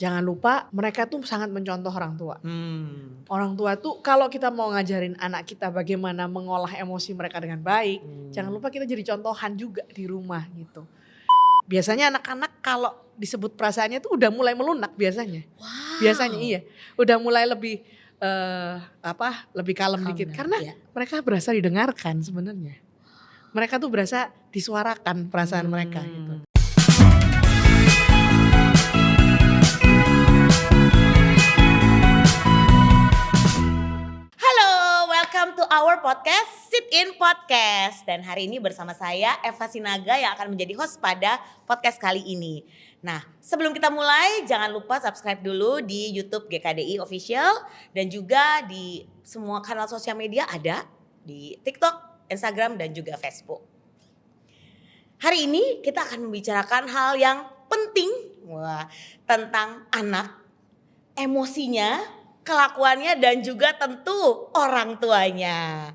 Jangan lupa mereka tuh sangat mencontoh orang tua. Hmm. Orang tua tuh kalau kita mau ngajarin anak kita bagaimana mengolah emosi mereka dengan baik, jangan lupa kita jadi contohan juga di rumah gitu. Biasanya anak-anak kalau disebut perasaannya tuh udah mulai melunak biasanya. Wow. Biasanya iya, udah mulai lebih lebih kalem dikit karena mereka berasa didengarkan sebenarnya. Mereka tuh berasa disuarakan perasaan mereka gitu. Welcome to our podcast, Sit In Podcast. Dan hari ini bersama saya, Eva Sinaga yang akan menjadi host pada podcast kali ini. Nah, sebelum kita mulai, jangan lupa subscribe dulu di YouTube GKDI Official. Dan juga di semua kanal sosial media ada, di TikTok, Instagram, dan juga Facebook. Hari ini kita akan membicarakan hal yang penting tentang anak, emosinya, kelakuannya dan juga tentu orang tuanya.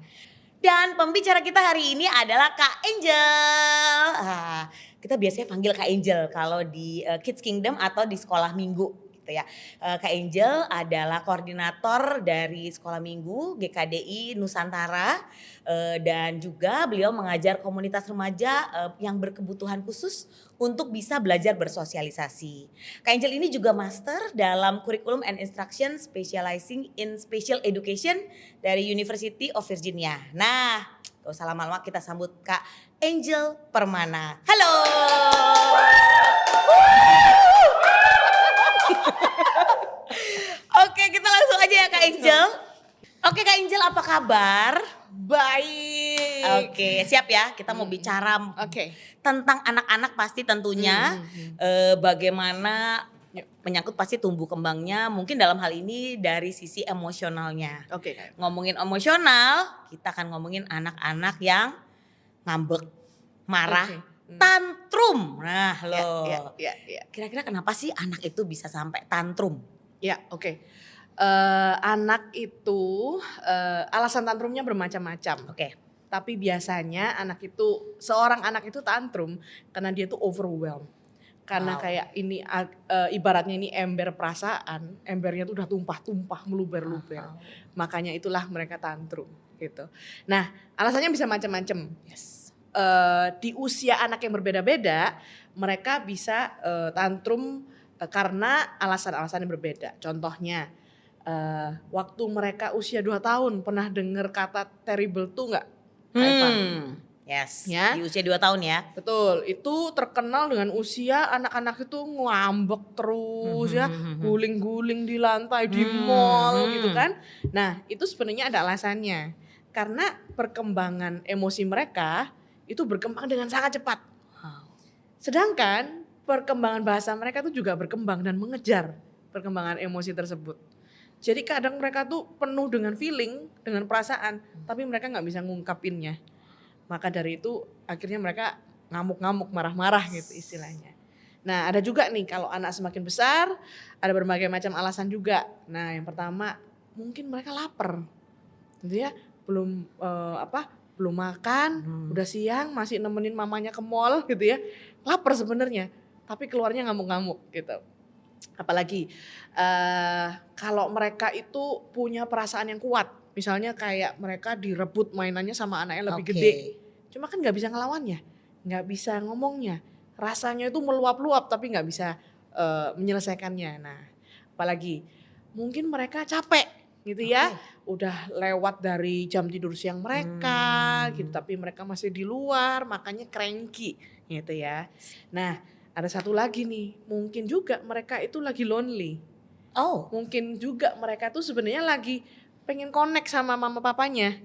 Dan pembicara kita hari ini adalah Kak Angel. Kita biasanya panggil Kak Angel kalau di Kids Kingdom atau di sekolah minggu gitu ya. Kak Angel adalah koordinator dari sekolah minggu GKDI Nusantara dan juga beliau mengajar komunitas remaja yang berkebutuhan khusus untuk bisa belajar bersosialisasi. Kak Angel ini juga master dalam Curriculum and Instruction Specializing in Special Education dari University of Virginia. Nah, gak usah lama-lama kita sambut Kak Angel Permana. Halo. Oke, kita langsung aja ya Kak Angel. Oke Kak Angel, apa kabar? Baik. Oke, siap ya. Kita mau bicara tentang anak-anak pasti tentunya. Bagaimana menyangkut pasti tumbuh kembangnya. Mungkin dalam hal ini dari sisi emosionalnya. Ngomongin emosional, kita akan ngomongin anak-anak yang ngambek, marah, tantrum. Nah loh, kira-kira kenapa sih anak itu bisa sampai tantrum? Anak itu alasan tantrumnya bermacam-macam. Tapi biasanya seorang anak itu tantrum karena dia tuh overwhelmed. Karena kayak ini ibaratnya ini ember perasaan, embernya tuh udah tumpah-tumpah, meluber-luber. Makanya itulah mereka tantrum gitu. Nah, alasannya bisa macam-macam. Di usia anak yang berbeda-beda, mereka bisa tantrum karena alasan-alasan yang berbeda. Contohnya, waktu mereka usia 2 tahun pernah dengar kata terrible tuh gak? Yes, ya? Di usia 2 tahun ya. Betul, itu terkenal dengan usia anak-anak itu ngambek terus ya, guling-guling di lantai di mall gitu kan. Nah itu sebenarnya ada alasannya, karena perkembangan emosi mereka itu berkembang dengan sangat cepat. Sedangkan perkembangan bahasa mereka tuh juga berkembang dan mengejar perkembangan emosi tersebut. Jadi kadang mereka tuh penuh dengan feeling, dengan perasaan, tapi mereka gak bisa ngungkapinnya. Maka dari itu akhirnya mereka ngamuk-ngamuk, marah-marah gitu istilahnya. Nah ada juga nih kalau anak semakin besar, ada berbagai macam alasan juga. Nah yang pertama mungkin mereka lapar, gitu ya, belum makan, udah siang masih nemenin mamanya ke mall gitu ya. Lapar sebenarnya, tapi keluarnya ngamuk-ngamuk gitu. Apalagi kalau mereka itu punya perasaan yang kuat, misalnya kayak mereka direbut mainannya sama anaknya lebih gede, cuma kan nggak bisa ngelawannya, nggak bisa ngomongnya, rasanya itu meluap-luap tapi nggak bisa menyelesaikannya. Nah, apalagi mungkin mereka capek gitu ya, udah lewat dari jam tidur siang mereka, gitu, tapi mereka masih di luar, makanya cranky gitu ya. Nah. Ada satu lagi nih, mungkin juga mereka itu lagi lonely. Mungkin juga mereka tuh sebenarnya lagi pengen connect sama mama papanya.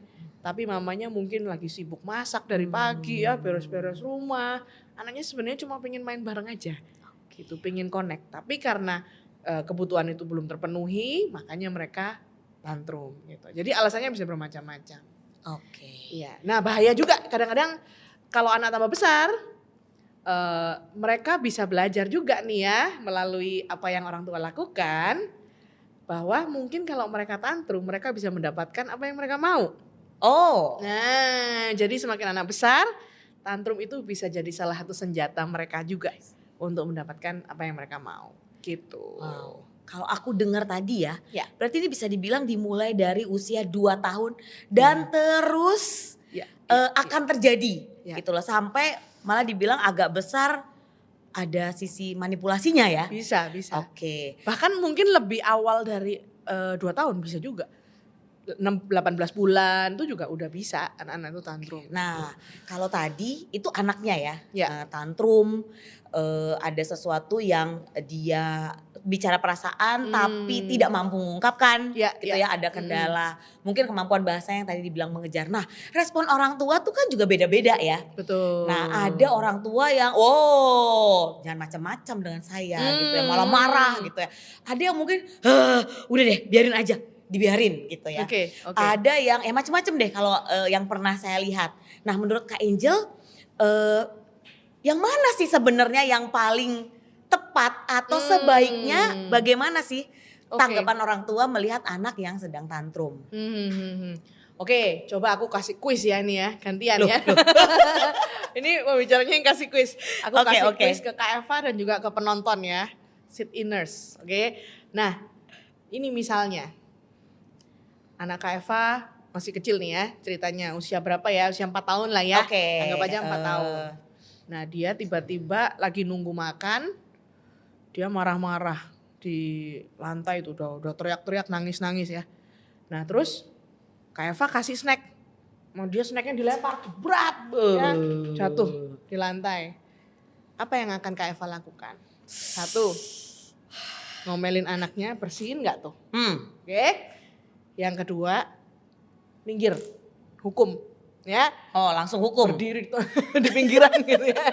Tapi mamanya mungkin lagi sibuk masak dari pagi ya, beres-beres rumah. Anaknya sebenarnya cuma pengen main bareng aja. Gitu, pengen connect. Tapi karena kebutuhan itu belum terpenuhi, makanya mereka tantrum gitu. Jadi alasannya bisa bermacam-macam. Iya. Nah, bahaya juga kadang-kadang kalau anak tambah besar, mereka bisa belajar juga nih ya melalui apa yang orang tua lakukan, bahwa mungkin kalau mereka tantrum mereka bisa mendapatkan apa yang mereka mau. Nah jadi semakin anak besar, tantrum itu bisa jadi salah satu senjata mereka juga untuk mendapatkan apa yang mereka mau. gitu. Wow. Kalau aku dengar tadi ya, Ya. berarti ini bisa dibilang dimulai dari usia 2 tahun dan terus Ya, akan terjadi Ya. gitu loh. Sampai malah dibilang agak besar ada sisi manipulasinya ya. bisa. Oke. Bahkan mungkin lebih awal dari 2 tahun bisa juga. 18 bulan itu juga udah bisa anak-anak itu tantrum. Nah, kalau tadi itu anaknya ya, Ya. tantrum, ada sesuatu yang dia bicara perasaan tapi tidak mampu mengungkapkan, Ya, gitu ya. ya, ada kendala. Mungkin kemampuan bahasa yang tadi dibilang mengejar. Nah, respon orang tua tuh kan juga beda-beda ya. Betul. Nah, ada orang tua yang, jangan macam-macam dengan saya gitu ya, malah marah gitu ya. Ada yang mungkin, udah deh biarin aja. Dibiarin gitu ya. Oke. Ada yang macam-macam deh kalau yang pernah saya lihat. Nah, menurut Kak Angel yang mana sih sebenarnya yang paling tepat atau sebaiknya bagaimana sih tanggapan orang tua melihat anak yang sedang tantrum? Oke, coba aku kasih kuis ya ini ya, gantian ya. Ini pembicaranya yang kasih kuis. Aku kasih kuis ke Kak Eva dan juga ke penonton ya. Sit-iners, oke. Nah, ini misalnya anak Kak Eva masih kecil nih ya ceritanya. Usia berapa ya? Usia 4 tahun lah ya. Anggap aja 4 tahun. Nah, dia tiba-tiba lagi nunggu makan. Dia marah-marah di lantai itu udah teriak-teriak nangis-nangis ya. Nah, terus Kak Eva kasih snack. Mau dia snacknya dilempar berat ya, jatuh di lantai. Apa yang akan Kak Eva lakukan? 1, ngomelin anaknya, bersihin nggak tuh? Oke. Yang kedua, minggir, hukum, ya. Oh, langsung hukum. Berdiri di pinggiran gitu ya.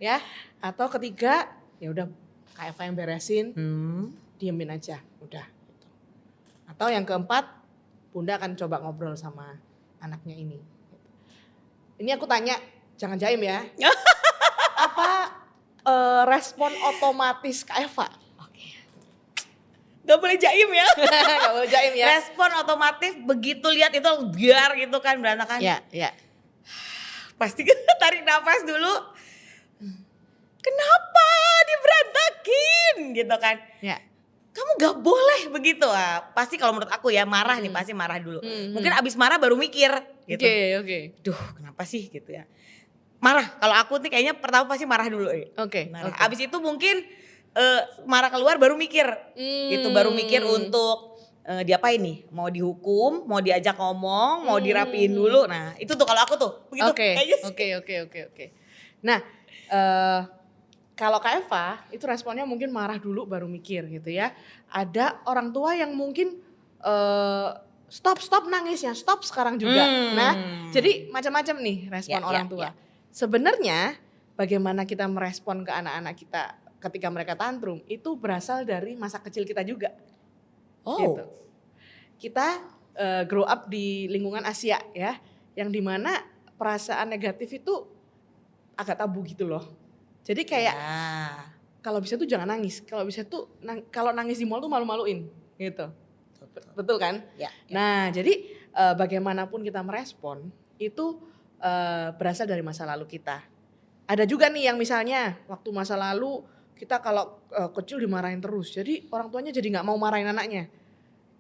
Ya. Atau ketiga, ya udah Kak Eva yang beresin, diemin aja, udah. Gitu. Atau yang keempat, Bunda akan coba ngobrol sama anaknya ini. Ini aku tanya, jangan jaim ya. Apa respon otomatis Kak Eva? Gak boleh jaim ya. Gak boleh jaim ya. Respon otomatis begitu lihat itu biar gitu kan berantakan. Ya. Pasti tarik nafas dulu. Kenapa diberantakin gitu kan. Ya. Kamu gak boleh begitu. Pasti kalau menurut aku ya marah nih, pasti marah dulu. Mungkin abis marah baru mikir gitu. Oke. Duh, kenapa sih gitu ya. Marah, kalau aku nih kayaknya pertama pasti marah dulu. Oke. Abis itu mungkin marah keluar baru mikir gitu, baru mikir untuk diapain nih, mau dihukum, mau diajak ngomong, mau dirapiin dulu. Nah itu tuh kalau aku tuh begitu. Oke. Nah kalau Kak Eva itu responnya mungkin marah dulu baru mikir gitu ya. Ada orang tua yang mungkin stop nangisnya, stop sekarang juga. Nah jadi macam-macam nih respon orang tua. Sebenarnya bagaimana kita merespon ke anak-anak kita ketika mereka tantrum itu berasal dari masa kecil kita juga. Gitu. Kita grow up di lingkungan Asia ya, yang dimana perasaan negatif itu agak tabu gitu loh. Jadi kayak kalau bisa tuh jangan nangis, kalau bisa tuh kalau nangis di mall tuh malu-maluin gitu. Betul kan? Ya. Nah jadi bagaimanapun kita merespon itu berasal dari masa lalu kita. Ada juga nih yang misalnya waktu masa lalu kita kalau kecil dimarahin terus, jadi orang tuanya jadi nggak mau marahin anaknya.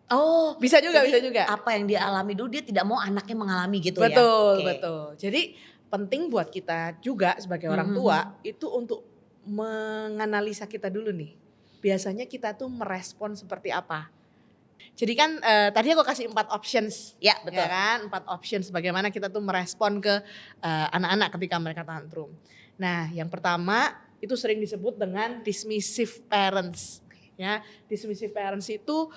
Oh, bisa juga. Apa yang dia alami dulu dia tidak mau anaknya mengalami gitu ya. Betul. Jadi penting buat kita juga sebagai orang tua itu untuk menganalisa kita dulu nih. Biasanya kita tuh merespon seperti apa. Jadi kan tadi aku kasih 4 options. Ya betul. Ya kan 4 options bagaimana kita tuh merespon ke anak-anak ketika mereka tantrum. Nah yang pertama itu sering disebut dengan dismissive parents. Ya, dismissive parents itu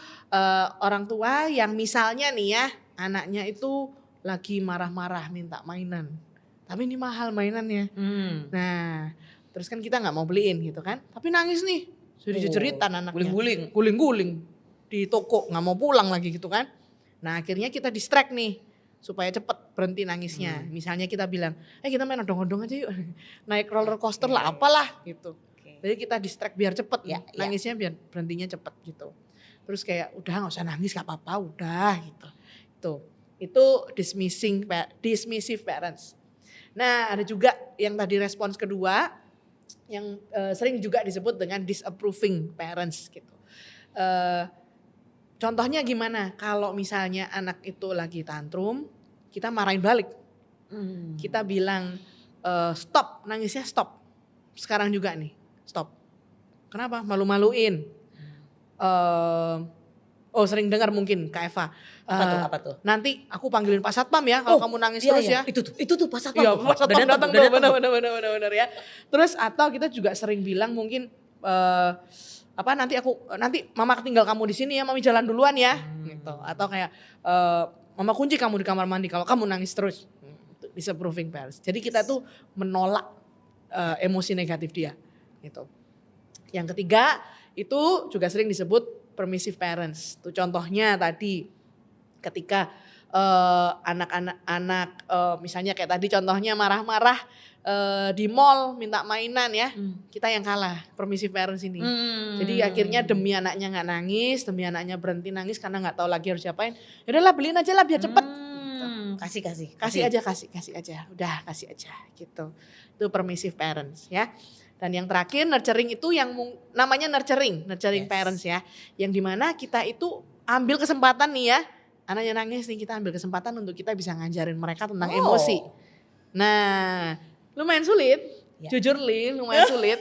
orang tua yang misalnya nih ya anaknya itu lagi marah-marah minta mainan, tapi ini mahal mainannya. Nah, terus kan kita nggak mau beliin gitu kan, tapi nangis nih, jadi jeritan anaknya, guling-guling di toko, nggak mau pulang lagi gitu kan. Nah akhirnya kita distract nih supaya cepet berhenti nangisnya. Misalnya kita bilang, kita main odong-odong aja yuk, naik roller coaster lah apalah gitu. Jadi kita distract biar cepet, nangisnya biar berhentinya cepet gitu. Terus kayak udah nggak usah nangis, nggak apa-apa, udah gitu. Itu dismissive parents. Nah ada juga yang tadi respons kedua, sering juga disebut dengan disapproving parents gitu. Contohnya gimana? Kalau misalnya anak itu lagi tantrum, kita marahin balik. Kita bilang stop, nangisnya stop. Sekarang juga nih, stop. Kenapa? Malu-maluin. Sering dengar mungkin Kak Eva. Apa tuh? Nanti aku panggilin Pak Satpam ya kalau kamu nangis terus ya. Itu tuh Pak Satpam. Iya, Pak Satpam datang tuh, benar ya. Terus atau kita juga sering bilang mungkin nanti mama tinggal kamu di sini ya, mami jalan duluan ya gitu. Atau kayak mama kunci kamu di kamar mandi kalau kamu nangis terus. Disapproving parents. Jadi kita tuh menolak emosi negatif dia gitu. Yang ketiga itu juga sering disebut permissive parents. Tuh contohnya tadi ketika anak-anak misalnya kayak tadi contohnya marah-marah di mall minta mainan ya, kita yang kalah, permissive parents ini. Jadi akhirnya demi anaknya nggak nangis, demi anaknya berhenti nangis karena nggak tahu lagi harus diapain. Yaudahlah beliin aja lah biar cepet. Kasih aja, udah kasih aja gitu. Itu permissive parents ya. Dan yang terakhir nurturing itu yang namanya nurturing parents ya. Yang dimana kita itu ambil kesempatan nih ya, anaknya nangis nih, kita ambil kesempatan untuk kita bisa ngajarin mereka tentang emosi. Nah lumayan sulit, jujur Li, lumayan sulit.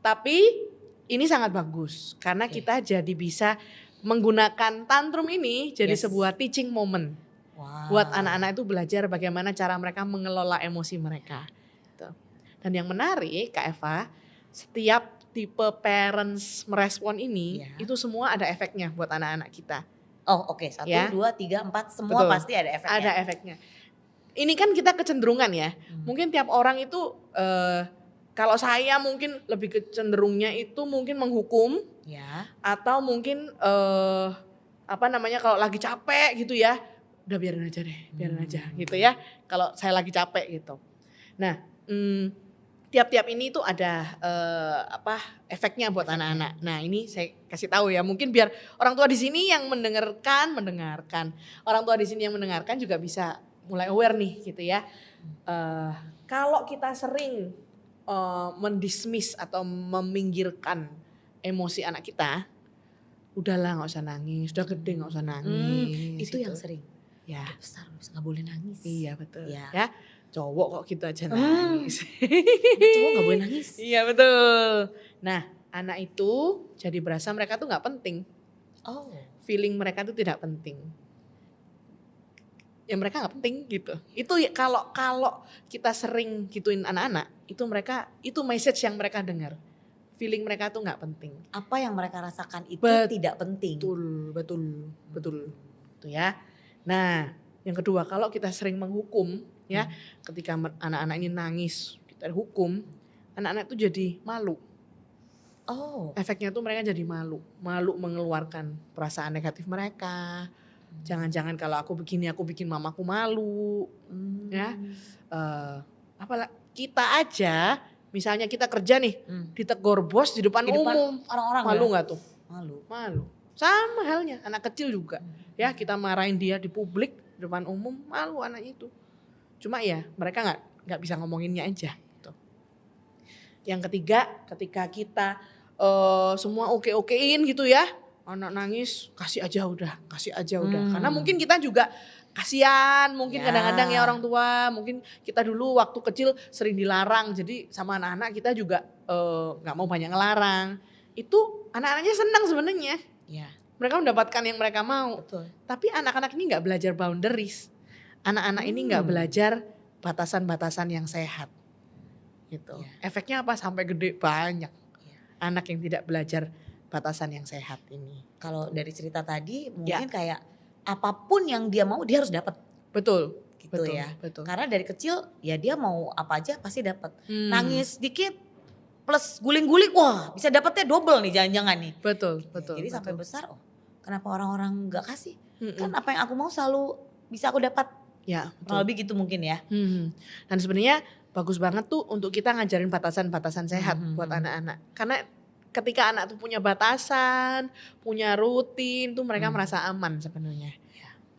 Tapi ini sangat bagus karena kita jadi bisa menggunakan tantrum ini jadi sebuah teaching moment. Buat anak-anak itu belajar bagaimana cara mereka mengelola emosi mereka. Dan yang menarik Kak Eva, setiap tipe parents merespon ini itu semua ada efeknya buat anak-anak kita. Oke. 1, 2, 3, 4 semua pasti ada efeknya. Ada efeknya. Ini kan kita kecenderungan ya. Mungkin tiap orang itu kalau saya mungkin lebih kecenderungnya itu mungkin menghukum atau mungkin kalau lagi capek gitu ya, udah biarin aja gitu ya. Kalau saya lagi capek gitu. Nah, tiap-tiap ini tuh ada efeknya buat anak-anak. Nah, ini saya kasih tahu ya, mungkin biar orang tua di sini yang mendengarkan. Orang tua di sini yang mendengarkan juga bisa mulai aware nih gitu ya. Kalau kita sering mendismiss atau meminggirkan emosi anak kita, udahlah nggak usah nangis, udah gede nggak usah nangis. Itu yang sering. Ya. Udah besar nggak boleh nangis. Iya betul. Ya. Cowok kok gitu aja nangis. Cowok gak boleh nangis. Iya betul. Nah anak itu jadi berasa mereka tuh gak penting. Feeling mereka tuh tidak penting. Ya mereka gak penting gitu. Itu kalau kita sering gituin anak-anak, itu message yang mereka dengar. Feeling mereka tuh gak penting. Apa yang mereka rasakan itu tidak penting. Betul. Itu ya. Nah yang kedua, kalau kita sering menghukum ya, ketika anak-anak ini nangis, kita hukum, anak-anak itu jadi malu. Efeknya tuh mereka jadi malu mengeluarkan perasaan negatif mereka. Jangan-jangan kalau aku begini aku bikin mamaku malu, ya. Kita aja, misalnya kita kerja nih, ditegur bos di depan umum, orang-orang malu nggak tuh? Malu. Sama halnya, anak kecil juga, ya kita marahin dia di publik, di depan umum, malu anaknya itu. Cuma ya mereka nggak bisa ngomonginnya aja. Gitu. Yang ketiga, ketika kita semua oke-okein gitu ya, anak nangis kasih aja udah. Karena mungkin kita juga kasihan, mungkin kadang-kadang ya orang tua, mungkin kita dulu waktu kecil sering dilarang, jadi sama anak-anak kita juga nggak mau banyak ngelarang. Itu anak-anaknya senang sebenarnya. Mereka mendapatkan yang mereka mau. Betul. Tapi anak-anak ini nggak belajar boundaries. Anak-anak ini nggak belajar batasan-batasan yang sehat, gitu. Efeknya apa? Sampai gede banyak anak yang tidak belajar batasan yang sehat ini. Kalau dari cerita tadi mungkin kayak apapun yang dia mau dia harus dapat. Betul. Gitu betul, ya. Betul. Karena dari kecil ya dia mau apa aja pasti dapat. Nangis dikit plus guling-guling, wah bisa dapatnya double nih jangan-jangan nih. Betul. Jadi sampai besar, kenapa orang-orang nggak kasih? Kan apa yang aku mau selalu bisa aku dapat. Ya, kurang lebih gitu mungkin ya. Dan sebenarnya bagus banget tuh untuk kita ngajarin batasan-batasan sehat buat anak-anak. Karena ketika anak tuh punya batasan, punya rutin, tuh mereka merasa aman sebenarnya.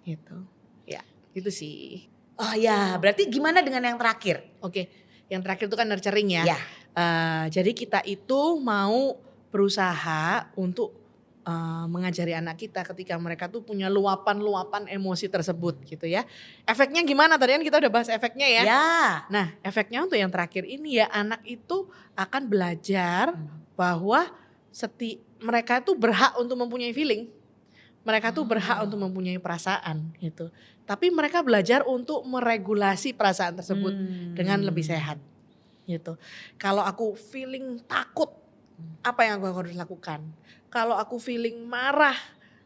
Gitu. Ya, gitu sih. Oh ya, berarti gimana dengan yang terakhir? Oke, yang terakhir itu kan nurturing ya. Jadi kita itu mau berusaha untuk mengajari anak kita ketika mereka tuh punya luapan-luapan emosi tersebut gitu ya. Efeknya gimana? Tadi kan kita udah bahas efeknya ya. Ya. Nah, efeknya untuk yang terakhir ini ya, anak itu akan belajar bahwa mereka tuh berhak untuk mempunyai feeling. Mereka tuh berhak untuk mempunyai perasaan gitu. Tapi mereka belajar untuk meregulasi perasaan tersebut dengan lebih sehat gitu. Kalau aku feeling takut, apa yang aku harus lakukan? Kalau aku feeling marah,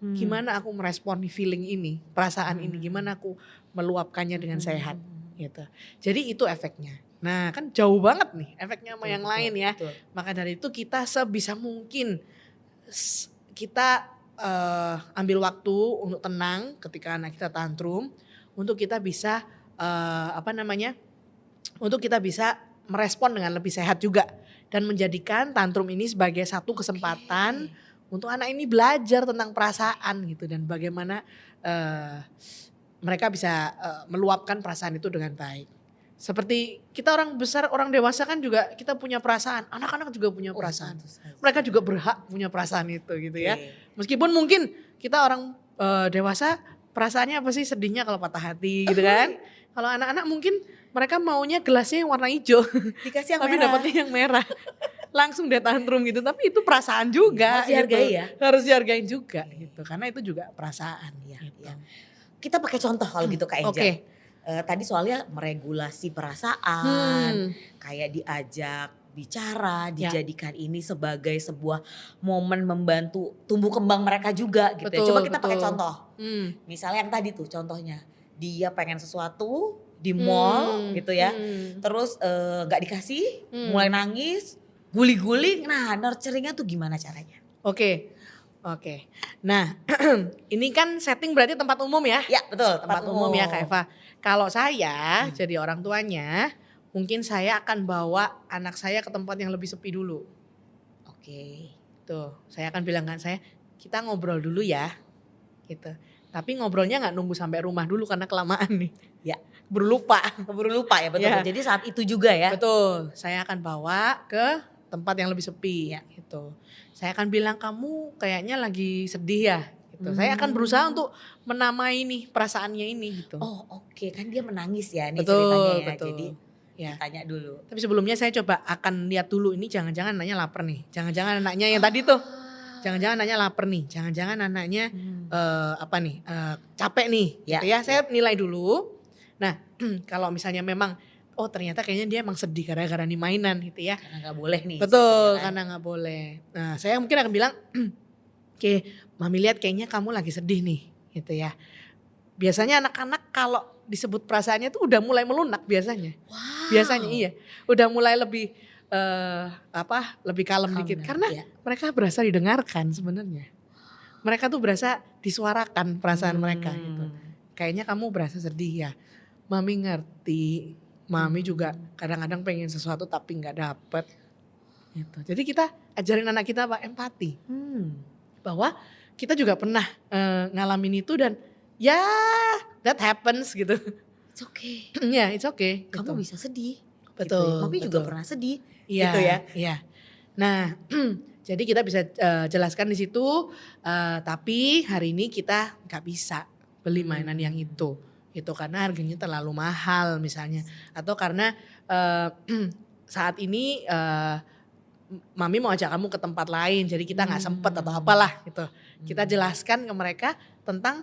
gimana aku merespon feeling ini, perasaan ini, gimana aku meluapkannya dengan sehat gitu. Jadi itu efeknya. Nah kan jauh banget nih efeknya sama yang lain ya. Betul. Maka dari itu kita sebisa mungkin kita ambil waktu untuk tenang ketika anak kita tantrum, untuk kita bisa untuk kita bisa merespon dengan lebih sehat juga dan menjadikan tantrum ini sebagai satu kesempatan untuk anak ini belajar tentang perasaan gitu dan bagaimana mereka bisa meluapkan perasaan itu dengan baik. Seperti kita orang besar, orang dewasa kan juga kita punya perasaan, anak-anak juga punya perasaan. Mereka juga berhak punya perasaan itu gitu ya. Meskipun mungkin kita orang dewasa perasaannya apa sih, sedihnya kalau patah hati gitu kan. Kalau anak-anak mungkin mereka maunya gelasnya yang warna hijau, dikasih yang tapi merah. dapatnya yang merah. Langsung dia tantrum gitu, tapi itu perasaan juga. Harus dihargai gitu. ya. Harus dihargain juga gitu, karena itu juga perasaan. Ya, gitu. ya. Kita pakai contoh kalau gitu Kak Angel. Oke. Tadi soalnya meregulasi perasaan, kayak diajak bicara, dijadikan ini sebagai sebuah momen membantu tumbuh kembang mereka juga gitu. Betul, Coba kita pakai betul. contoh. Misalnya yang tadi tuh contohnya, dia pengen sesuatu di mall gitu ya, terus gak dikasih, mulai nangis, guli-guli. Nah nurturingnya tuh gimana caranya? Oke. Nah ini kan setting berarti tempat umum ya? Ya betul, Tempat umum ya Kak Eva. Kalau saya jadi orang tuanya, mungkin saya akan bawa anak saya ke tempat yang lebih sepi dulu. Oke. Tuh, saya akan bilang kan saya, kita ngobrol dulu ya, gitu. Tapi ngobrolnya nggak nunggu sampai rumah dulu karena kelamaan nih. Ya. Keburu lupa. Keburu lupa ya betul. Ya. Jadi saat itu juga ya. Betul, saya akan bawa ke tempat yang lebih sepi gitu. Saya akan bilang kamu kayaknya lagi sedih ya. Gitu. Saya akan berusaha untuk menamai nih perasaannya ini gitu. Oh oke, kan dia menangis ya nih Betul, ceritanya ya. betul. Jadi Ya. tanya dulu. Tapi sebelumnya saya coba akan lihat dulu ini jangan-jangan anaknya lapar nih. Jangan-jangan anaknya yang tadi tuh. Jangan-jangan anaknya lapar nih. Jangan-jangan anaknya capek nih. Ya. Gitu ya. Saya nilai dulu. Nah kalau misalnya memang ternyata kayaknya dia emang sedih gara-gara nih mainan gitu ya. Karena gak boleh nih. Betul, karena gak boleh. Nah saya mungkin akan bilang, oke, mami lihat kayaknya kamu lagi sedih nih gitu ya. Biasanya anak-anak kalau disebut perasaannya tuh udah mulai melunak biasanya. Wow. Biasanya iya, udah mulai lebih lebih kalem dikit. Down, Karena mereka berasa didengarkan sebenarnya. Mereka tuh berasa disuarakan perasaan mereka gitu. Kayaknya kamu berasa sedih ya. Mami ngerti. Mami juga kadang-kadang pengen sesuatu tapi nggak dapet. Gitu. Jadi kita ajarin anak kita apa? Empati. Bahwa kita juga pernah ngalamin itu dan ya that happens gitu. It's okay. Ya it's okay. Kamu bisa sedih. Betul. Gitu ya. Mami juga betul. pernah sedih. Iya, gitu ya. Iya. Nah jadi kita bisa jelaskan di situ. Tapi hari ini kita nggak bisa beli mainan yang itu karena harganya terlalu mahal misalnya, atau karena saat ini mami mau ajak kamu ke tempat lain jadi kita nggak sempet atau apalah gitu. Kita jelaskan ke mereka tentang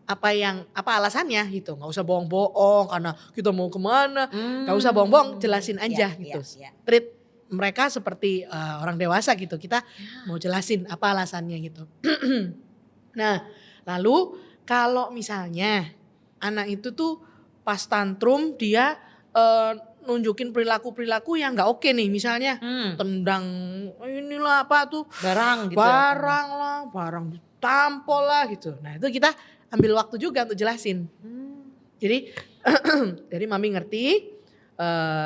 apa alasannya gitu, nggak usah bohong-bohong karena kita mau kemana, nggak usah bohong-bohong, jelasin aja gitu. Treat mereka seperti orang dewasa gitu, kita mau jelasin apa alasannya gitu. Nah lalu kalau misalnya anak itu tuh pas tantrum dia nunjukin perilaku yang nggak oke nih, misalnya tendang inilah apa tuh barang gitu. Barang ditampol lah gitu. Nah itu kita ambil waktu juga untuk jelasin. Jadi mami ngerti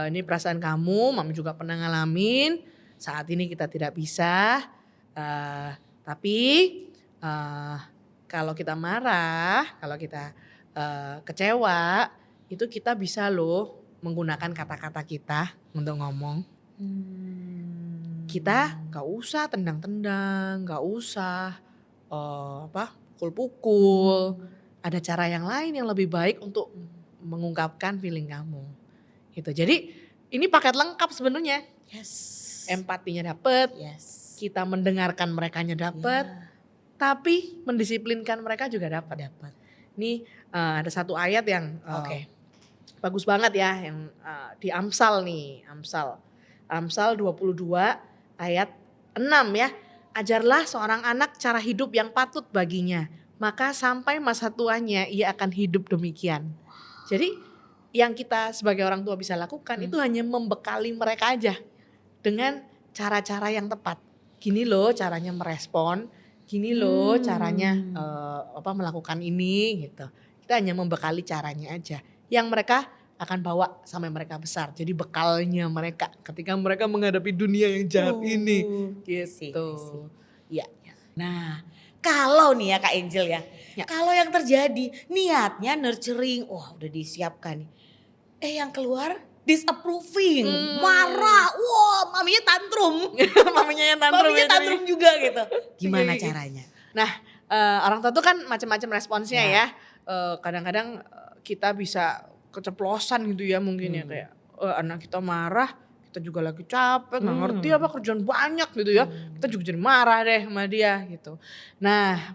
ini perasaan kamu, mami juga pernah ngalamin. Saat ini kita tidak bisa, tapi kalau kita marah, kalau kita kecewa, itu kita bisa loh menggunakan kata-kata kita untuk ngomong Kita gak usah tendang-tendang, gak usah pukul-pukul. Ada cara yang lain yang lebih baik untuk mengungkapkan feeling kamu. Gitu. Jadi ini paket lengkap sebenarnya. Yes. Empatinya dapet, Yes. kita mendengarkan merekanya dapet, tapi mendisiplinkan mereka juga dapat. Nih ada satu ayat yang bagus banget ya, yang di Amsal nih, Amsal 22 ayat 6 ya. Ajarlah seorang anak cara hidup yang patut baginya, maka sampai masa tuanya ia akan hidup demikian. Jadi yang kita sebagai orang tua bisa lakukan itu hanya membekali mereka aja dengan cara-cara yang tepat. Gini loh caranya merespon, gini loh caranya melakukan ini gitu. Kita hanya membekali caranya aja yang mereka akan bawa sampai mereka besar. Jadi bekalnya mereka ketika mereka menghadapi dunia yang jahat ini gitu. Ya. Nah, kalau nih ya Kak Angel ya. Kalau yang terjadi niatnya nurturing, udah disiapkan nih. Yang keluar disapproving, marah, maminya tantrum. Maminya tantrum juga gitu. Gimana caranya? Nah, orang tua tuh kan macam-macam responsnya ya. Kadang-kadang kita bisa keceplosan gitu ya mungkin ya, kayak anak kita marah, kita juga lagi capek, nggak ngerti apa kerjaan banyak gitu ya, kita juga jadi marah deh sama dia gitu. Nah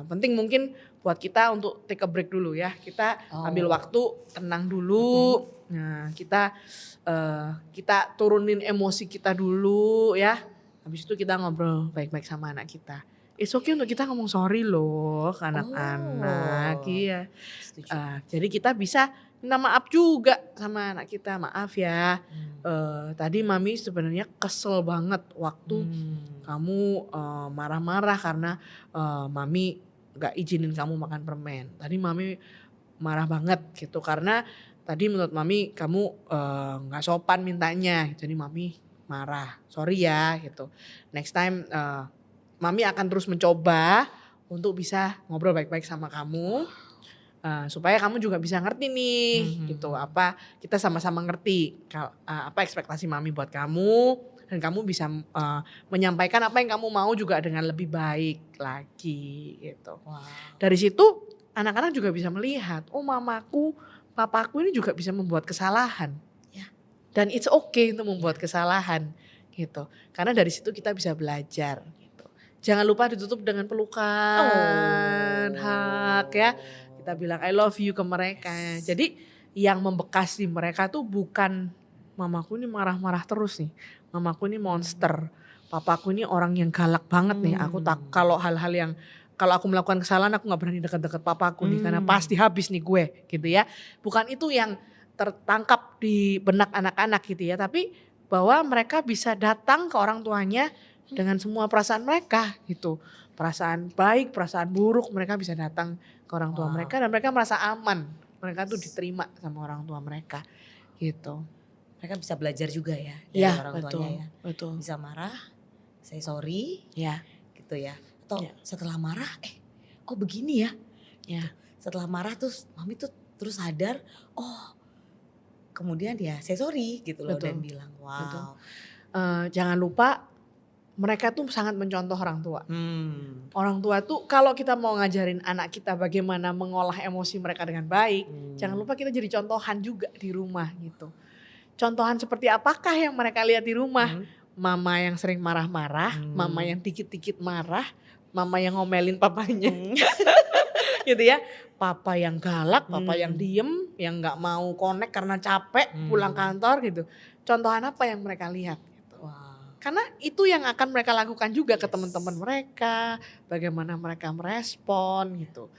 penting mungkin buat kita untuk take a break dulu ya, kita ambil waktu tenang dulu. Nah kita turunin emosi kita dulu ya, habis itu kita ngobrol baik-baik sama anak kita. It's okay untuk kita ngomong sorry loh ke anak-anak. Iya. Jadi kita bisa minta maaf juga sama anak kita. Maaf ya, tadi mami sebenarnya kesel banget waktu kamu marah-marah karena mami gak izinin kamu makan permen. Tadi mami marah banget gitu karena tadi menurut mami kamu gak sopan mintanya. Jadi mami marah, sorry ya gitu. Next time mami akan terus mencoba untuk bisa ngobrol baik-baik sama kamu. Supaya kamu juga bisa ngerti nih gitu, apa kita sama-sama ngerti apa ekspektasi mami buat kamu, dan kamu bisa menyampaikan apa yang kamu mau juga dengan lebih baik lagi gitu. Dari situ anak-anak juga bisa melihat, mamaku, papaku ini juga bisa membuat kesalahan dan it's okay untuk membuat kesalahan gitu, karena dari situ kita bisa belajar gitu. Jangan lupa ditutup dengan pelukan, hug ya. Kita bilang I love you ke mereka. Jadi yang membekas di mereka tuh bukan mamaku ini marah-marah terus nih. Mamaku ini monster. Papaku ini orang yang galak banget nih. Aku kalau hal-hal yang kalau aku melakukan kesalahan aku gak berani deket-deket papaku nih. Karena pasti habis nih gue gitu ya. Bukan itu yang tertangkap di benak anak-anak gitu ya. Tapi bahwa mereka bisa datang ke orang tuanya dengan semua perasaan mereka gitu. Perasaan baik, perasaan buruk mereka bisa datang ke orang tua mereka dan mereka merasa aman. Mereka tuh diterima sama orang tua mereka gitu. Mereka bisa belajar juga ya dari orang tuanya ya. Betul. Bisa marah, say sorry gitu ya. Atau setelah marah begini ya. Setelah marah terus mami tuh terus sadar, kemudian ya say sorry gitu loh. Dan bilang jangan lupa mereka tuh sangat mencontoh orang tua. Orang tua tuh kalau kita mau ngajarin anak kita bagaimana mengolah emosi mereka dengan baik, jangan lupa kita jadi contohan juga di rumah gitu. Contohan seperti apakah yang mereka lihat di rumah? Mama yang sering marah-marah, mama yang dikit-dikit marah, mama yang ngomelin papanya. Gitu ya. Papa yang galak, papa yang diem, yang gak mau connect karena capek pulang kantor gitu. Contohan apa yang mereka lihat? Karena itu yang akan mereka lakukan juga ke teman-teman mereka, bagaimana mereka merespon gitu.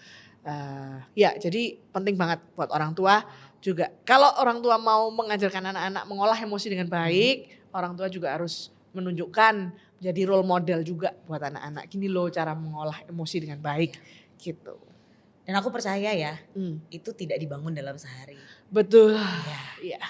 Jadi penting banget buat orang tua juga. Kalau orang tua mau mengajarkan anak-anak mengolah emosi dengan baik, orang tua juga harus menunjukkan jadi role model juga buat anak-anak. Gini loh cara mengolah emosi dengan baik gitu. Dan aku percaya ya, itu tidak dibangun dalam sehari. Betul. Iya.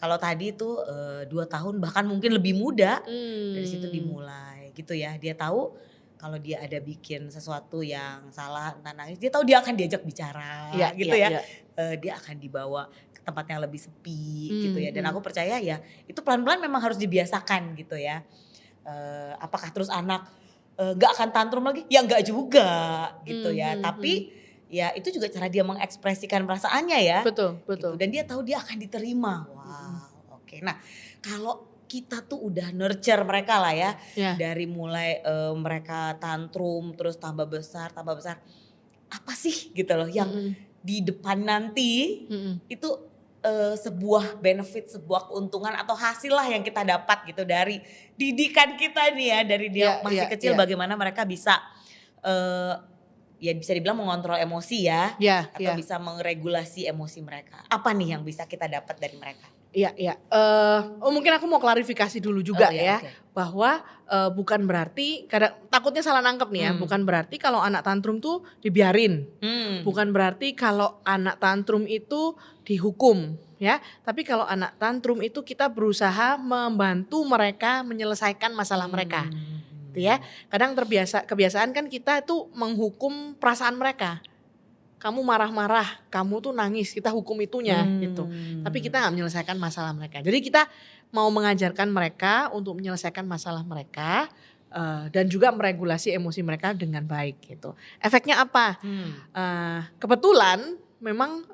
Kalau tadi tuh 2 tahun bahkan mungkin lebih muda dari situ dimulai gitu ya. Dia tahu kalau dia ada bikin sesuatu yang salah, entah nangis, dia tahu dia akan diajak bicara Iya, gitu iya, ya. iya. Dia akan dibawa ke tempat yang lebih sepi Hmm, gitu ya. Dan hmm. aku percaya ya itu pelan-pelan memang harus dibiasakan gitu ya. Apakah terus anak nggak akan tantrum lagi? Ya nggak juga gitu ya. Tapi ya itu juga cara dia mengekspresikan perasaannya ya. Betul, Gitu. betul. Dan dia tahu dia akan diterima. Wow, oke. Nah kalau kita tuh udah nurture mereka lah ya. Ya. Dari mulai mereka tantrum terus tambah besar. Apa sih gitu loh yang di depan nanti itu sebuah benefit, sebuah keuntungan atau hasil lah yang kita dapat gitu dari didikan kita nih ya. Dari dia Iya, masih iya, kecil iya. bagaimana mereka bisa ya bisa dibilang mengontrol emosi ya. Ya, Atau ya. bisa meregulasi emosi mereka. Apa nih yang bisa kita dapat dari mereka? Iya, iya. Mungkin aku mau klarifikasi dulu juga ya, Okay. bahwa bukan berarti kadang takutnya salah nangkep nih ya, bukan berarti kalau anak tantrum tuh dibiarin, bukan berarti kalau anak tantrum itu dihukum ya, tapi kalau anak tantrum itu kita berusaha membantu mereka menyelesaikan masalah mereka, gitu ya. Kadang kebiasaan kan kita itu menghukum perasaan mereka. Kamu marah-marah, kamu tuh nangis, kita hukum itunya gitu. Tapi kita gak menyelesaikan masalah mereka. Jadi kita mau mengajarkan mereka untuk menyelesaikan masalah mereka dan juga meregulasi emosi mereka dengan baik gitu. Efeknya apa? Kebetulan memang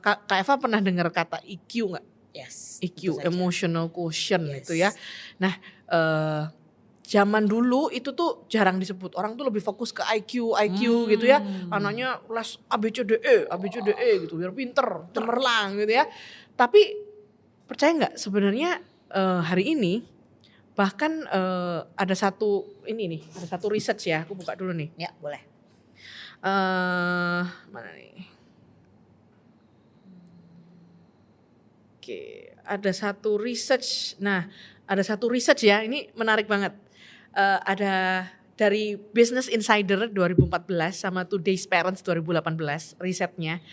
Kak Eva pernah dengar kata EQ gak? Yes. EQ, emotional quotient itu ya. Nah zaman dulu itu tuh jarang disebut, orang tuh lebih fokus ke IQ gitu ya, anaknya les ABCDE gitu biar pinter, cemerlang gitu ya. Tapi percaya nggak sebenarnya hari ini bahkan ada satu research ya, aku buka dulu nih. Ya boleh. Mana nih? Oke, ada satu research. Nah, ada satu research ya, ini menarik banget. Ada dari Business Insider 2014 sama Today's Parents 2018 risetnya.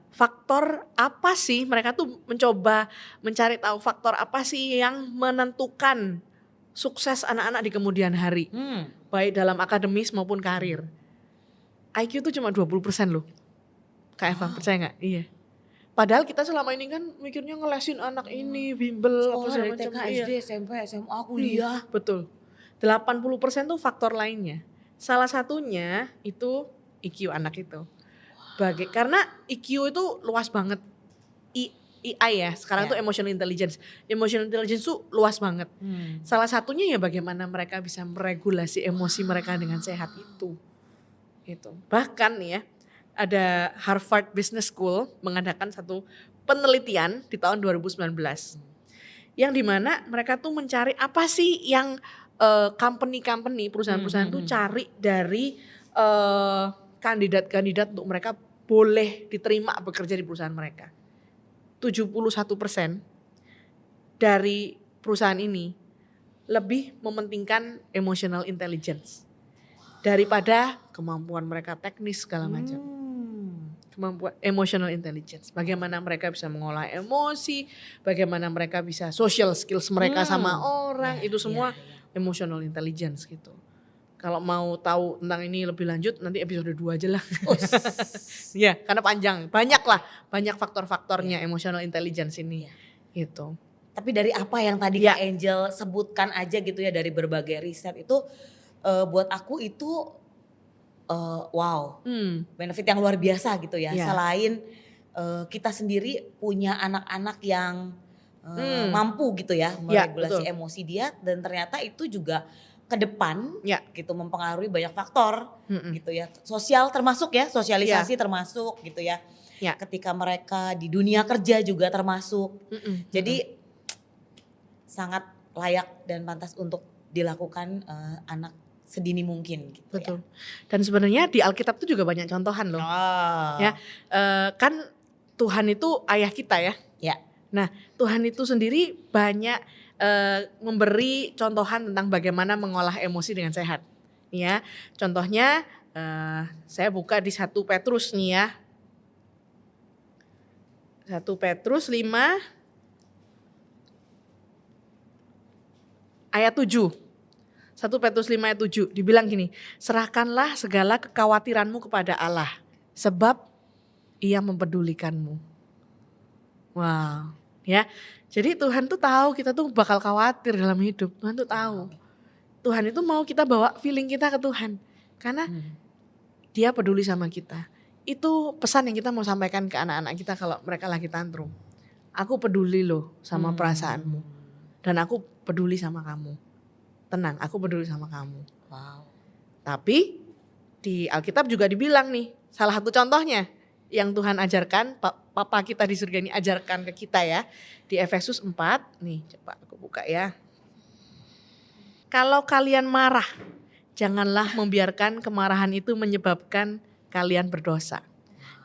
Faktor apa sih, mereka tuh mencoba mencari tahu faktor apa sih yang menentukan sukses anak-anak di kemudian hari. Baik dalam akademis maupun karir. IQ tuh cuma 20% loh. Kak Eva, percaya gak? Iya. Padahal kita selama ini kan mikirnya ngelesin anak ini, bimbel, apa segala macam. TK, SD, SMP, SMA, kuliah. Betul. 80% tuh faktor lainnya. Salah satunya itu EQ anak itu. Karena EQ itu luas banget. EI ya, sekarang tuh emotional intelligence. Emotional intelligence tuh luas banget. Salah satunya ya bagaimana mereka bisa meregulasi emosi mereka dengan sehat itu. Bahkan nih ya, ada Harvard Business School mengadakan satu penelitian di tahun 2019. Yang dimana mereka tuh mencari apa sih yang company, perusahaan-perusahaan tuh cari dari kandidat-kandidat untuk mereka boleh diterima bekerja di perusahaan mereka. 71% dari perusahaan ini lebih mementingkan emotional intelligence daripada kemampuan mereka teknis segala macam. Kemampuan emotional intelligence, bagaimana mereka bisa mengolah emosi, bagaimana mereka bisa social skills mereka sama orang, itu semua emotional intelligence gitu. Kalau mau tahu tentang ini lebih lanjut nanti episode 2 aja lah. Ya, karena banyak faktor-faktornya emotional intelligence ini. Gitu. Tapi dari apa yang tadi Kak Angel sebutkan aja gitu ya, dari berbagai riset itu buat aku itu wow, benefit yang luar biasa gitu ya. Selain kita sendiri punya anak-anak yang mampu gitu ya meregulasi emosi dia, dan ternyata itu juga ke depan gitu mempengaruhi banyak faktor gitu ya. Sosial termasuk ya, sosialisasi termasuk gitu ya. Ketika mereka di dunia kerja juga termasuk. Jadi sangat layak dan pantas untuk dilakukan anak sedini mungkin gitu. Betul. Dan sebenarnya di Alkitab itu juga banyak contohan loh. Ya, kan Tuhan itu ayah kita ya. Nah, Tuhan itu sendiri banyak memberi contohan tentang bagaimana mengolah emosi dengan sehat. Ya, contohnya saya buka di 1 Petrus nih ya. 1 Petrus 5 ayat 7. 1 Petrus 5 ayat 7 dibilang gini, serahkanlah segala kekhawatiranmu kepada Allah sebab Ia mempedulikanmu. Wow, ya. Jadi Tuhan tuh tahu kita tuh bakal khawatir dalam hidup. Tuhan tuh tahu. Tuhan itu mau kita bawa feeling kita ke Tuhan. Karena Dia peduli sama kita. Itu pesan yang kita mau sampaikan ke anak-anak kita kalau mereka lagi tantrum. Aku peduli loh sama perasaanmu. Dan aku peduli sama kamu. Tenang, aku peduli sama kamu. Wow. Tapi di Alkitab juga dibilang nih, salah satu contohnya yang Tuhan ajarkan, Papa kita di surga ini ajarkan ke kita ya. Di Efesus 4, nih coba aku buka ya. Kalau kalian marah, janganlah membiarkan kemarahan itu menyebabkan kalian berdosa.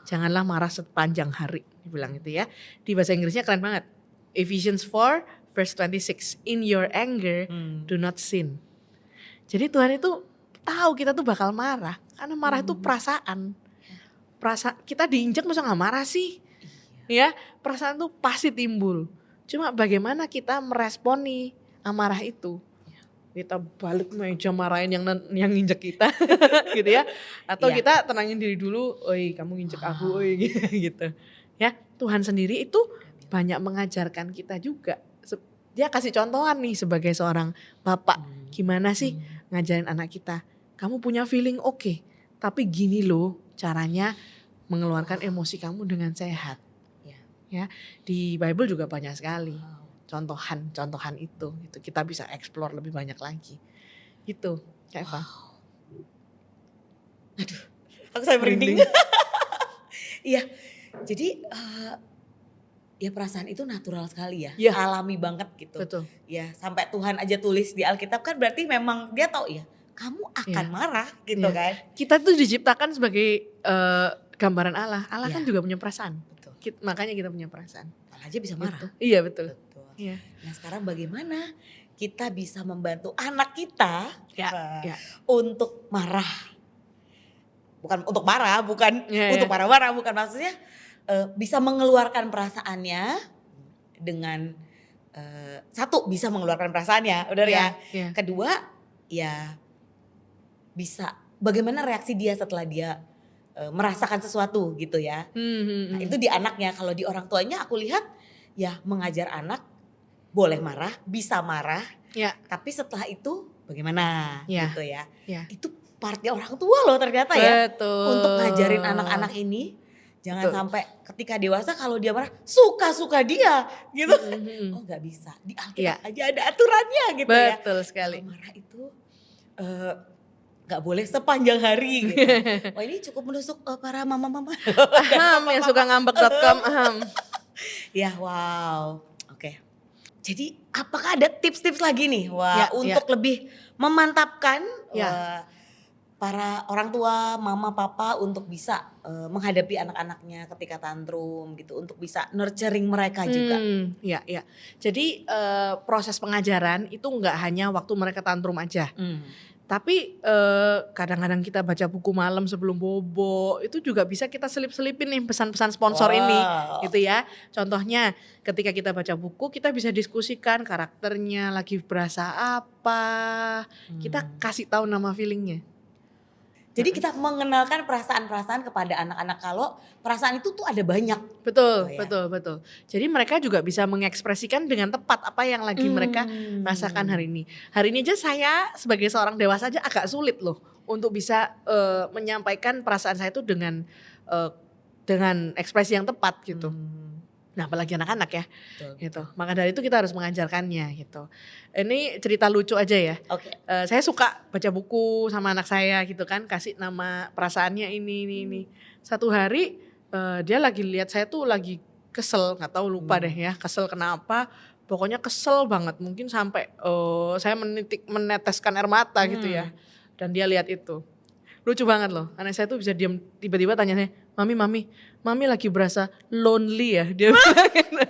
Janganlah marah sepanjang hari, dibilang itu ya. Di bahasa Inggrisnya keren banget. Ephesians 4 verse 26, in your anger do not sin. Jadi Tuhan itu tahu kita tuh bakal marah, karena marah itu perasaan. Kita diinjak masa gak marah sih? Ya, perasaan tuh pasti timbul. Cuma bagaimana kita meresponi amarah itu? Kita balik meja marahin yang nginjek kita gitu ya. Atau kita tenangin diri dulu, oi kamu nginjek aku, oi gitu. Ya, Tuhan sendiri itu banyak mengajarkan kita juga. Dia kasih contohan nih sebagai seorang bapak. Gimana sih ngajarin anak kita? Kamu punya feeling oke, tapi gini loh caranya mengeluarkan emosi kamu dengan sehat. Ya, di Bible juga banyak sekali contohan itu kita bisa explore lebih banyak lagi. Gitu, Kak Eva. Aduh, aku saya merinding. Iya, jadi ya perasaan itu natural sekali ya, alami banget gitu. Betul. Ya, sampai Tuhan aja tulis di Alkitab kan berarti memang dia tahu ya, kamu akan marah gitu kan. Kita tuh diciptakan sebagai gambaran Allah. Allah kan juga punya perasaan. Betul. Makanya kita punya perasaan. Allah aja bisa marah. Betul. Iya betul. Iya. Nah sekarang bagaimana kita bisa membantu anak kita untuk marah? Bukan untuk marah, bukan untuk marah-marah, bukan maksudnya bisa mengeluarkan perasaannya dengan satu bisa mengeluarkan perasaannya, benar ya. Kedua ya bisa bagaimana reaksi dia setelah dia merasakan sesuatu gitu ya. Nah, itu di anaknya. Kalau di orang tuanya aku lihat ya mengajar anak boleh marah, bisa marah. Tapi setelah itu bagaimana gitu ya. Itu partnya orang tua loh ternyata ya. Betul. Untuk ngajarin anak-anak ini jangan sampai ketika dewasa kalau dia marah suka-suka dia gitu. Oh nggak bisa. Di Alkitab aja ada aturannya gitu ya. Betul sekali. Kalau marah itu gak boleh sepanjang hari gitu. Wah ini cukup menusuk para mama-mama. Yang suka ngambek.com. Ya wow, oke. Jadi apakah ada tips-tips lagi nih untuk lebih memantapkan para orang tua, mama, papa untuk bisa menghadapi anak-anaknya ketika tantrum gitu. Untuk bisa nurturing mereka juga. Ya. Jadi proses pengajaran itu gak hanya waktu mereka tantrum aja. Tapi kadang-kadang kita baca buku malam sebelum bobo itu juga bisa kita selip-selipin nih pesan-pesan sponsor ini gitu ya. Contohnya ketika kita baca buku kita bisa diskusikan karakternya lagi berasa apa. Kita kasih tahu nama feelingnya. Jadi kita mengenalkan perasaan-perasasaan kepada anak-anak kalau perasaan itu tuh ada banyak. Betul. Jadi mereka juga bisa mengekspresikan dengan tepat apa yang lagi mereka rasakan hari ini. Hari ini aja saya sebagai seorang dewasa aja agak sulit loh untuk bisa menyampaikan perasaan saya itu dengan ekspresi yang tepat gitu. Nah apalagi anak-anak ya. Gitu. Maka dari itu kita harus mengajarkannya gitu. Ini cerita lucu aja ya. Saya suka baca buku sama anak saya gitu kan, kasih nama perasaannya ini. Satu hari dia lagi lihat saya tuh lagi kesel, nggak tahu lupa deh ya, kesel kenapa. Pokoknya kesel banget, mungkin sampai saya meneteskan air mata gitu ya. Dan dia lihat itu. Lucu banget loh, anak saya tuh bisa diam, tiba-tiba tanya saya, Mami lagi berasa lonely ya, dia bilang gitu.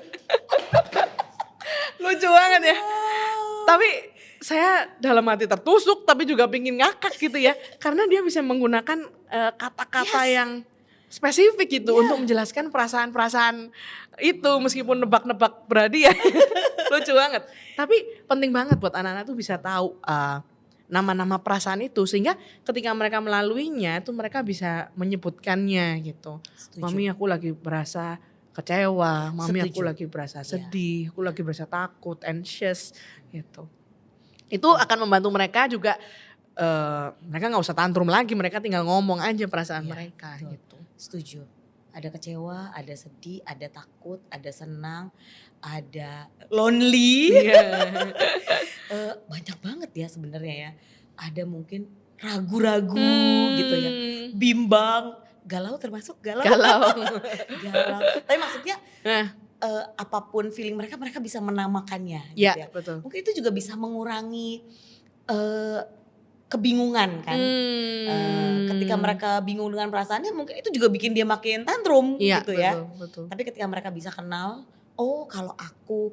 Lucu banget ya. Tapi saya dalam hati tertusuk, tapi juga pingin ngakak gitu ya, karena dia bisa menggunakan kata-kata yang spesifik gitu untuk menjelaskan perasaan-perasaan itu meskipun nebak-nebak berhadiah. Lucu banget. Tapi penting banget buat anak-anak tuh bisa tahu nama-nama perasaan itu sehingga ketika mereka melaluinya itu mereka bisa menyebutkannya gitu. Setuju. Mami aku lagi berasa kecewa, mami aku Setuju. lagi berasa Iya. sedih, aku lagi berasa takut, anxious gitu. Itu akan membantu mereka juga mereka nggak usah tantrum lagi, mereka tinggal ngomong aja perasaan Iya, mereka betul. gitu. Setuju. Ada kecewa, ada sedih, ada takut, ada senang, ada lonely. Iya. Banyak banget ya sebenarnya ya. Ada mungkin ragu-ragu gitu ya. Bimbang, galau termasuk galau. Galau. Galau. Tapi maksudnya Nah, apapun feeling mereka bisa menamakannya gitu ya ya. betul. Mungkin itu juga bisa mengurangi kebingungan kan. Ketika mereka bingung dengan perasaannya mungkin itu juga bikin dia makin tantrum Iya, gitu ya. betul. Tapi ketika mereka bisa kenal, oh kalau aku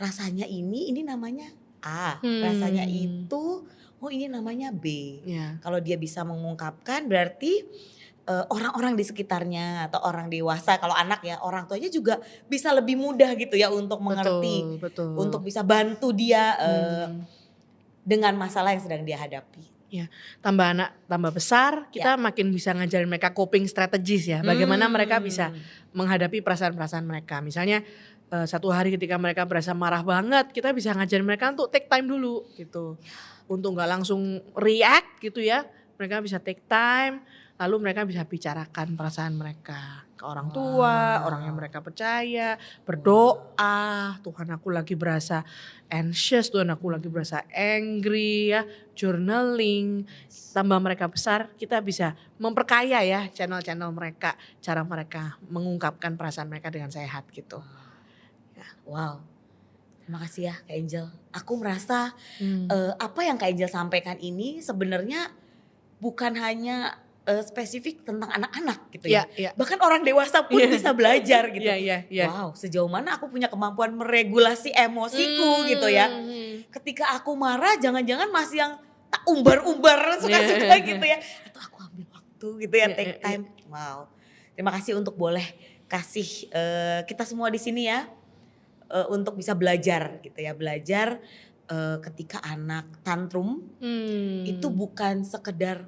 rasanya ini namanya A, rasanya itu, oh ini namanya B. Iya. Kalau dia bisa mengungkapkan berarti orang-orang di sekitarnya atau orang dewasa, kalau anak ya orang tuanya juga bisa lebih mudah gitu ya untuk mengerti, Betul. untuk bisa bantu dia dengan masalah yang sedang dia hadapi. Ya, tambah anak tambah besar, kita makin bisa ngajarin mereka coping strategies ya. Bagaimana mereka bisa menghadapi perasaan-perasaan mereka. Misalnya satu hari ketika mereka berasa marah banget, kita bisa ngajarin mereka untuk take time dulu gitu. Untuk nggak langsung react gitu ya. Mereka bisa take time, lalu mereka bisa bicarakan perasaan mereka ke orang tua, orang yang mereka percaya, berdoa, Tuhan aku lagi berasa anxious, Tuhan aku lagi berasa angry ya, journaling. Tambah mereka besar, kita bisa memperkaya ya channel-channel mereka, cara mereka mengungkapkan perasaan mereka dengan sehat gitu. Wow, terima kasih ya Kak Angel. Aku merasa apa yang Kak Angel sampaikan ini sebenarnya bukan hanya spesifik tentang anak-anak gitu ya. Bahkan orang dewasa pun bisa belajar gitu. Wow, sejauh mana aku punya kemampuan meregulasi emosiku gitu ya. Ketika aku marah jangan-jangan masih yang tak umbar-umbar suka-suka gitu ya. Atau aku ambil waktu gitu ya, take time. Wow, terima kasih untuk boleh kasih kita semua di sini ya. Untuk bisa belajar gitu ya, belajar ketika anak tantrum itu bukan sekedar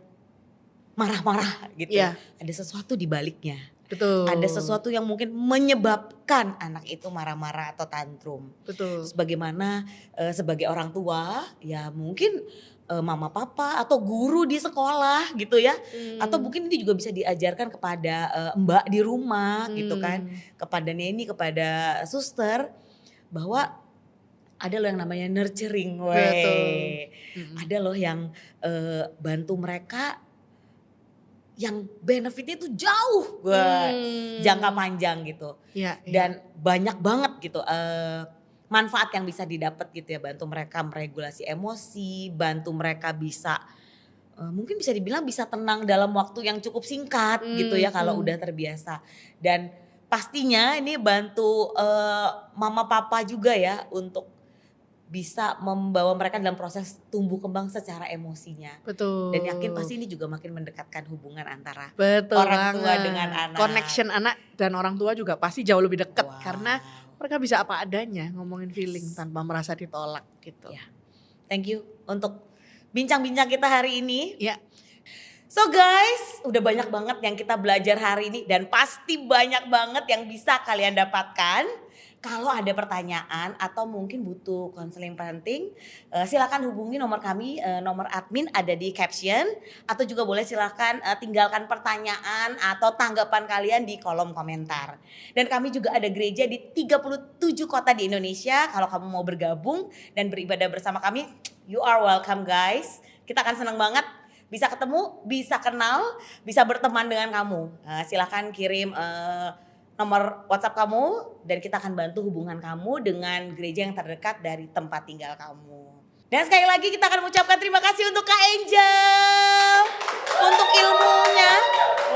marah-marah gitu ya. Ada sesuatu di baliknya. Betul. Ada sesuatu yang mungkin menyebabkan anak itu marah-marah atau tantrum. Betul. Sebagaimana sebagai orang tua ya mungkin mama papa atau guru di sekolah gitu ya. Atau mungkin ini juga bisa diajarkan kepada mbak di rumah gitu kan. Kepada neni, kepada suster. Bahwa ada loh yang namanya nurturing. Ada loh yang bantu mereka yang benefitnya itu jauh jangka panjang gitu. Dan banyak banget gitu manfaat yang bisa didapat gitu ya. Bantu mereka meregulasi emosi, bantu mereka bisa mungkin bisa dibilang bisa tenang dalam waktu yang cukup singkat gitu ya kalau udah terbiasa. Dan pastinya ini bantu mama papa juga ya untuk bisa membawa mereka dalam proses tumbuh kembang secara emosinya. Betul. Dan yakin pasti ini juga makin mendekatkan hubungan antara Betul orang tua banget. dengan anak. Connection anak dan orang tua juga pasti jauh lebih dekat karena mereka bisa apa adanya ngomongin feeling tanpa merasa ditolak gitu. Thank you untuk bincang-bincang kita hari ini. Ya. So guys, udah banyak banget yang kita belajar hari ini dan pasti banyak banget yang bisa kalian dapatkan. Kalau ada pertanyaan atau mungkin butuh konseling parenting, silakan hubungi nomor kami, nomor admin ada di caption. Atau juga boleh silakan tinggalkan pertanyaan atau tanggapan kalian di kolom komentar. Dan kami juga ada gereja di 37 kota di Indonesia. Kalau kamu mau bergabung dan beribadah bersama kami, you are welcome guys. Kita akan senang banget bisa ketemu, bisa kenal, bisa berteman dengan kamu. Silakan kirim nomor WhatsApp kamu dan kita akan bantu hubungan kamu dengan gereja yang terdekat dari tempat tinggal kamu. Dan sekali lagi kita akan mengucapkan terima kasih untuk Kak Angel untuk ilmunya.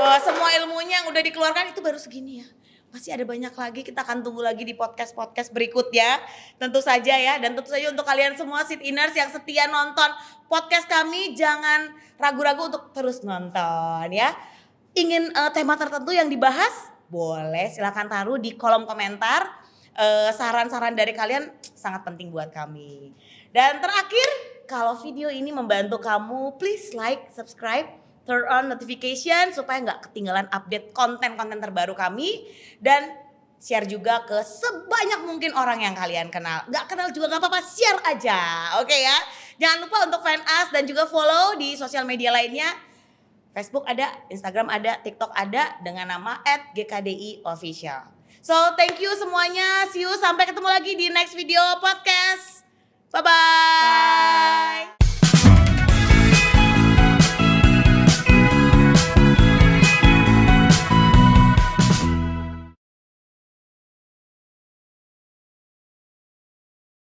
Wah, semua ilmunya yang udah dikeluarkan itu baru segini ya. Masih ada banyak lagi, kita akan tunggu lagi di podcast-podcast berikutnya. Tentu saja ya, dan tentu saja untuk kalian semua sit-iners yang setia nonton podcast kami, jangan ragu-ragu untuk terus nonton ya. Ingin tema tertentu yang dibahas? Boleh, silakan taruh di kolom komentar. Saran-saran dari kalian sangat penting buat kami. Dan terakhir, kalau video ini membantu kamu, please like, subscribe, turn on notification supaya nggak ketinggalan update konten-konten terbaru kami. Dan share juga ke sebanyak mungkin orang yang kalian kenal. Nggak kenal juga nggak apa-apa, share aja. Oke ya. Jangan lupa untuk fan us dan juga follow di sosial media lainnya. Facebook ada, Instagram ada, TikTok ada dengan nama @GKDI_official. So thank you semuanya. See you, sampai ketemu lagi di next video podcast. Bye-bye.